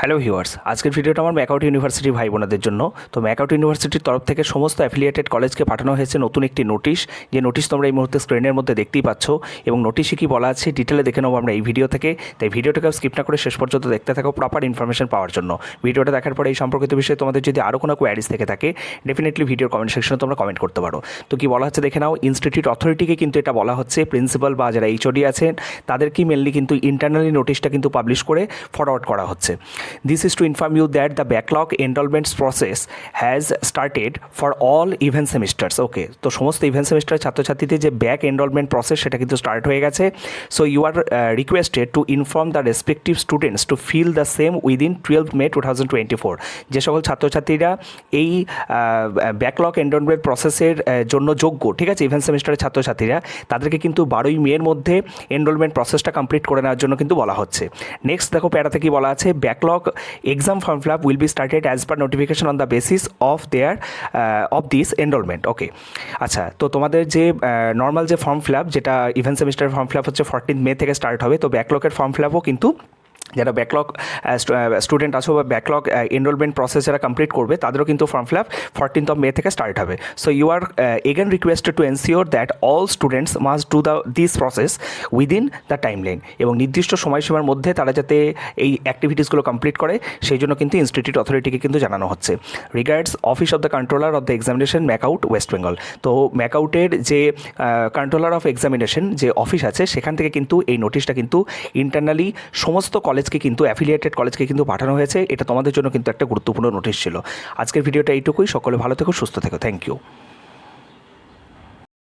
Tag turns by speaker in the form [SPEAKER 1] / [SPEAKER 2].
[SPEAKER 1] Hello viewers, আজকের ভিডিওটা আমার ম্যাকআউট ইউনিভার্সিটি ভাই বোনদের জন্য। তো ম্যাকআউট ইউনিভার্সিটির তরফ থেকে সমস্ত অ্যাফিলিয়েটেড কলেজকে পাঠানো হয়েছে নতুন একটি নোটিশ। যে নোটিশ তোমরা এই মুহূর্তে স্ক্রিনের মধ্যে দেখতেই পাচ্ছ, এবং নোটিশে কী বলা আছে ডিটেলে দেখে নেবো আমরা এই ভিডিও থেকে। তাই ভিডিওটাকে স্কিপ না করে শেষ পর্যন্ত দেখতে থাকো প্রপার ইনফরমেশন পাওয়ার জন্য। ভিডিওটা দেখার পরে এই সম্পর্কিত বিষয়ে তোমাদের যদি আরও কোনো কোয়ারিজ থেকে থাকে, ডেফিনেটলি ভিডিওর কমেন্ট সেকশনে তোমরা কমেন্ট করতে পারো। তো কী বলা হচ্ছে দেখে নাও। ইনস্টিটিউট অথরিটিকে কিন্তু এটা বলা হচ্ছে, প্রিন্সিপাল বা যারা এইচওডি আছেন তাদেরকেই মেনলি কিন্তু ইন্টারনালি নোটিশটা কিন্তু পাবলিশ করে ফরওয়ার্ড করা হচ্ছে। This is to inform you that the backlog enrollments process has started for all even semesters. ওকে, তো সমস্ত ইভেন্ট সেমিস্টার ছাত্রছাত্রীদের যে ব্যাক এনরোলমেন্ট প্রসেস সেটা কিন্তু স্টার্ট হয়ে গেছে। So you are requested to inform the respective students to fill the same within 12 May 2024। যে সকল ছাত্রছাত্রীরা এই ব্যাকলগ এনরোলমেন্ট প্রসেসের জন্য যোগ্য, ঠিক আছে, ইভেন্ট সেমিস্টারের ছাত্রছাত্রীরা, তাদেরকে কিন্তু 12ই মের মধ্যে এনরোলমেন্ট প্রসেসটা কমপ্লিট করে নেওয়ার জন্য কিন্তু বলা হচ্ছে। নেক্সট দেখো প্যারাতে কি বলা আছে, backlog exam form fill up will be started as per notification on the basis of their of this enrollment. ওকে, আচ্ছা, তো তোমাদের যে নর্মাল যে ফর্ম ফিল আপ, যেটা event semester form fill up হচ্ছে 14 মে থেকে স্টার্ট হবে। তো ব্যাকলগের ফর্ম ফিল আপও কিন্তু যারা ব্যাকলগ স্টুডেন্ট আছো বা ব্যাকলগ এনরোলমেন্ট প্রসেস যারা কমপ্লিট করবে তাদেরও কিন্তু ফর্ম ফিল আপ 14 মে থেকে স্টার্ট হবে। So you are again requested to ensure that all students must do this process within the timeline, এবং নির্দিষ্ট সময়সীমার মধ্যে তারা যাতে এই অ্যাক্টিভিটিসগুলো কমপ্লিট করে সেই জন্য কিন্তু ইনস্টিটিউট অথরিটিকে কিন্তু জানানো হচ্ছে। Regards office of the controller of the examination MAKAUT West Bengal. তো ম্যাকআউটের যে কন্ট্রোলার অফ এক্সামিনেশন যে অফিস আছে সেখান থেকে কিন্তু এই নোটিশটা কিন্তু ইন্টারনালি সমস্ত কলেজকে কিন্তু অ্যাফিলিয়েটেড কলেজকে কিন্তু পাঠানো হয়েছে। এটা তোমাদের জন্য কিন্তু একটা গুরুত্বপূর্ণ নোটিশ ছিল। আজকের ভিডিওটা এইটুকুই। সকলে ভালো থেকো, সুস্থ থেকো। Thank you.